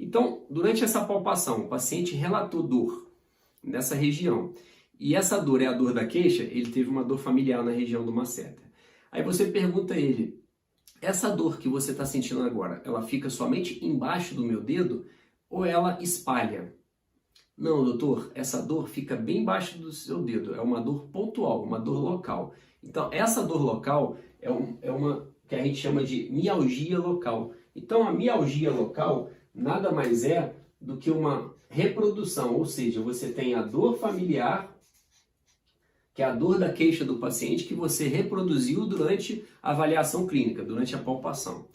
Então, durante essa palpação, o paciente relatou dor nessa região. E essa dor é a dor da queixa, ele teve uma dor familiar na região do masseter. Aí você pergunta a ele, essa dor que você está sentindo agora, ela fica somente embaixo do meu dedo ou ela espalha? Não, doutor, essa dor fica bem embaixo do seu dedo, é uma dor pontual, uma dor local. Então, essa dor local é uma que a gente chama de mialgia local. Então, a mialgia local nada mais é do que uma reprodução, ou seja, você tem a dor familiar, que é a dor da queixa do paciente que você reproduziu durante a avaliação clínica, durante a palpação.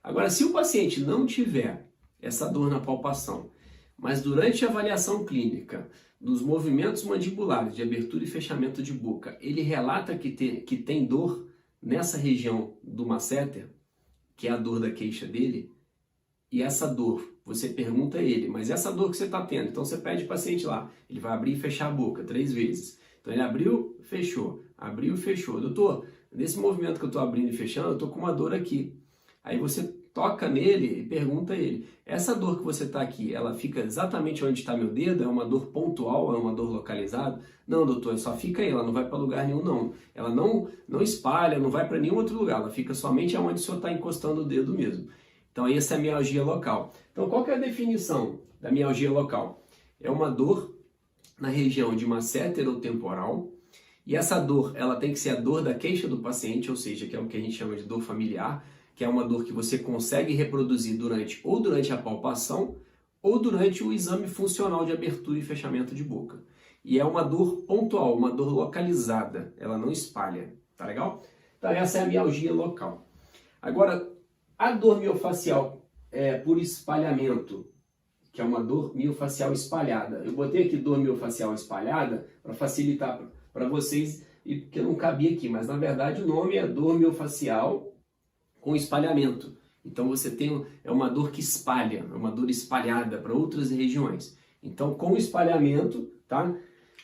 Agora, se o paciente não tiver essa dor na palpação, mas durante a avaliação clínica, dos movimentos mandibulares de abertura e fechamento de boca, ele relata que tem dor nessa região do masseter, que é a dor da queixa dele, e essa dor, você pergunta a ele, mas essa dor que você está tendo? Então você pede o paciente lá, ele vai abrir e fechar a boca 3 vezes. Então ele abriu, fechou, abriu, fechou. Doutor, nesse movimento que eu estou abrindo e fechando, eu estou com uma dor aqui. Aí você toca nele e pergunta a ele, essa dor que você está aqui, ela fica exatamente onde está meu dedo? É uma dor pontual? É uma dor localizada? Não, doutor, só fica aí, ela não vai para lugar nenhum não. Ela não espalha, não vai para nenhum outro lugar, ela fica somente onde o senhor está encostando o dedo mesmo. Então essa é a mialgia local. Então qual que é a definição da mialgia local? É uma dor na região de masseter ou temporal, e essa dor, ela tem que ser a dor da queixa do paciente, ou seja, que é o que a gente chama de dor familiar, que é uma dor que você consegue reproduzir durante a palpação ou durante o exame funcional de abertura e fechamento de boca. E é uma dor pontual, uma dor localizada, ela não espalha, tá legal? Então essa é a mialgia local. Agora, a dor miofascial por espalhamento, que é uma dor miofascial espalhada. Eu botei aqui dor miofascial espalhada para facilitar para vocês, porque não cabia aqui, mas na verdade o nome é dor miofascial com espalhamento. Então você tem uma dor que espalha, é uma dor espalhada para outras regiões. Então com espalhamento, tá?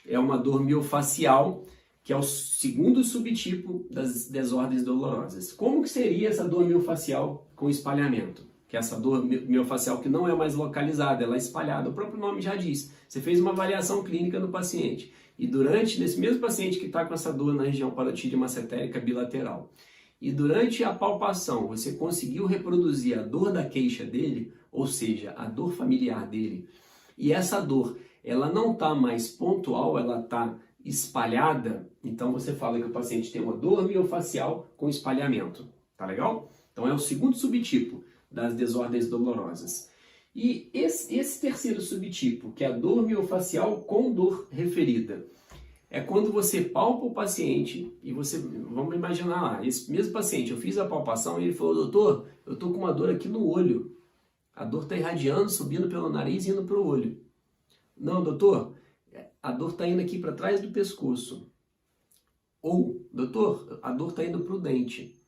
É uma dor miofascial, que é o segundo subtipo das desordens dolorosas. Como que seria essa dor miofascial com espalhamento? Que é essa dor miofascial que não é mais localizada, ela é espalhada, o próprio nome já diz. Você fez uma avaliação clínica no paciente e nesse mesmo paciente que está com essa dor na região parotídea massetérica bilateral, e durante a palpação você conseguiu reproduzir a dor da queixa dele, ou seja, a dor familiar dele, e essa dor ela não está mais pontual, ela está espalhada, então você fala que o paciente tem uma dor miofascial com espalhamento, tá legal? Então é o segundo subtipo das desordens dolorosas. E esse terceiro subtipo, que é a dor miofascial com dor referida, é quando você palpa o paciente e você, vamos imaginar lá, esse mesmo paciente, eu fiz a palpação e ele falou, doutor, eu estou com uma dor aqui no olho, a dor está irradiando, subindo pelo nariz e indo para o olho. Não, doutor, a dor está indo aqui para trás do pescoço. Ou, doutor, a dor está indo para o dente.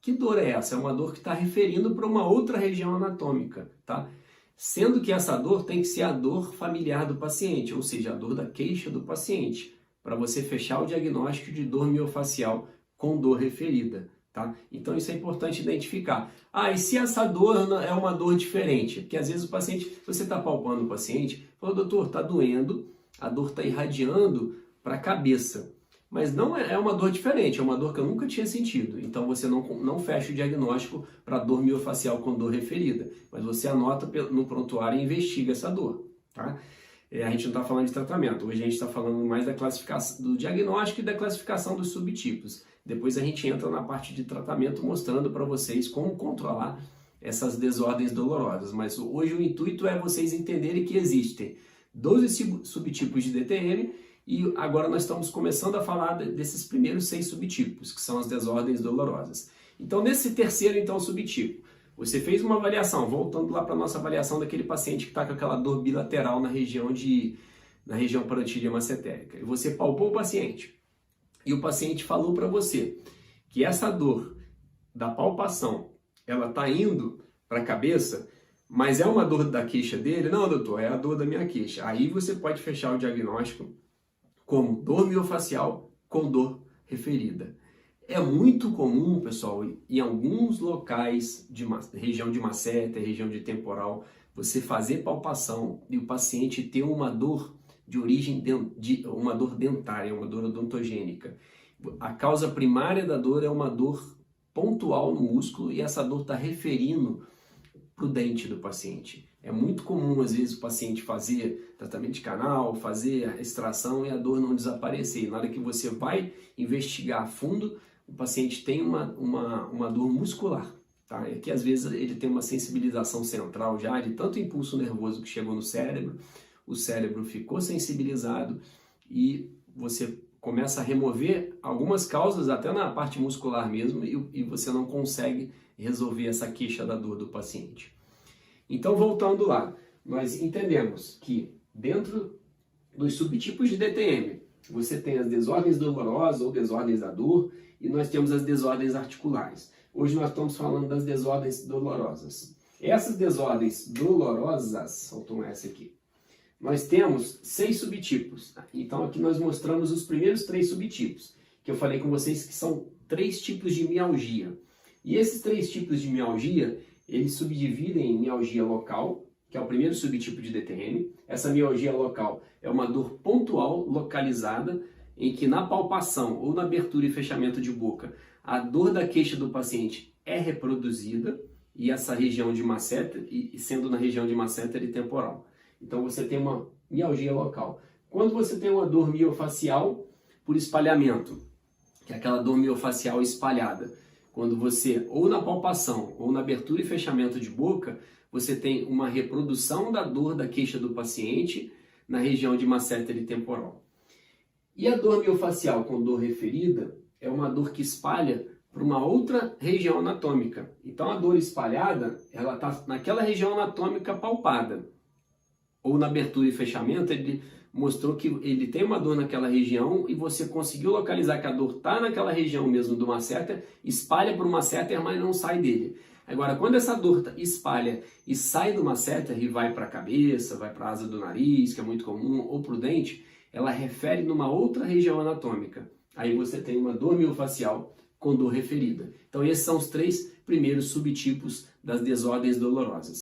Que dor é essa? É uma dor que está referindo para uma outra região anatômica, tá? Sendo que essa dor tem que ser a dor familiar do paciente, ou seja, a dor da queixa do paciente, para você fechar o diagnóstico de dor miofascial com dor referida, tá? Então isso é importante identificar. Ah, e se essa dor é uma dor diferente? Porque às vezes o paciente, você está palpando o paciente, fala, doutor, está doendo, a dor está irradiando para a cabeça. Mas não é uma dor diferente, é uma dor que eu nunca tinha sentido. Então você não fecha o diagnóstico para dor miofascial com dor referida. Mas você anota no prontuário e investiga essa dor. Tá? A gente não está falando de tratamento, hoje a gente está falando mais da classificação, do diagnóstico e da classificação dos subtipos. Depois a gente entra na parte de tratamento mostrando para vocês como controlar essas desordens dolorosas. Mas hoje o intuito é vocês entenderem que existem 12 subtipos de DTM. E agora nós estamos começando a falar desses primeiros 6 subtipos, que são as desordens dolorosas. Então, nesse terceiro subtipo, você fez uma avaliação, voltando lá para a nossa avaliação daquele paciente que está com aquela dor bilateral na região parotídea massetérica. E você palpou o paciente, e o paciente falou para você que essa dor da palpação, ela está indo para a cabeça, mas é uma dor da queixa dele? Não, doutor, é a dor da minha queixa. Aí você pode fechar o diagnóstico como dor miofascial com dor referida. É muito comum, pessoal, em alguns locais de região de masseter, região de temporal, você fazer palpação e o paciente ter uma dor de origem uma dor dentária, uma dor odontogênica. A causa primária da dor é uma dor pontual no músculo e essa dor está referindo para o dente do paciente. É muito comum, às vezes, o paciente fazer tratamento de canal, fazer a extração e a dor não desaparecer. E na hora que você vai investigar a fundo, o paciente tem uma dor muscular. Tá? É que às vezes ele tem uma sensibilização central já de tanto impulso nervoso que chegou no cérebro, o cérebro ficou sensibilizado e você começa a remover algumas causas, até na parte muscular mesmo, e você não consegue resolver essa queixa da dor do paciente. Então, voltando lá, nós entendemos que dentro dos subtipos de DTM, você tem as desordens dolorosas ou desordens da dor, e nós temos as desordens articulares. Hoje nós estamos falando das desordens dolorosas. Essas desordens dolorosas, faltou um S aqui, nós temos 6 subtipos. Então aqui nós mostramos os primeiros 3 subtipos, que eu falei com vocês que são 3 tipos de mialgia. E esses 3 tipos de mialgia, eles subdividem em mialgia local, que é o primeiro subtipo de DTM. Essa mialgia local é uma dor pontual, localizada, em que na palpação ou na abertura e fechamento de boca, a dor da queixa do paciente é reproduzida, e essa região de masseter, e sendo na região de masseter e temporal. Então você tem uma mialgia local. Quando você tem uma dor miofacial por espalhamento, que é aquela dor miofacial espalhada, quando você, ou na palpação, ou na abertura e fechamento de boca, você tem uma reprodução da dor da queixa do paciente na região de masseter e temporal. E a dor miofacial com dor referida é uma dor que espalha para uma outra região anatômica. Então a dor espalhada, ela está naquela região anatômica palpada. Ou na abertura e fechamento, ele mostrou que ele tem uma dor naquela região e você conseguiu localizar que a dor está naquela região mesmo do masseter, espalha para o masseter, mas não sai dele. Agora, quando essa dor espalha e sai do masseter e vai para a cabeça, vai para a asa do nariz, que é muito comum, ou para o dente, ela refere numa outra região anatômica. Aí você tem uma dor miofacial com dor referida. Então esses são os 3 primeiros subtipos das desordens dolorosas.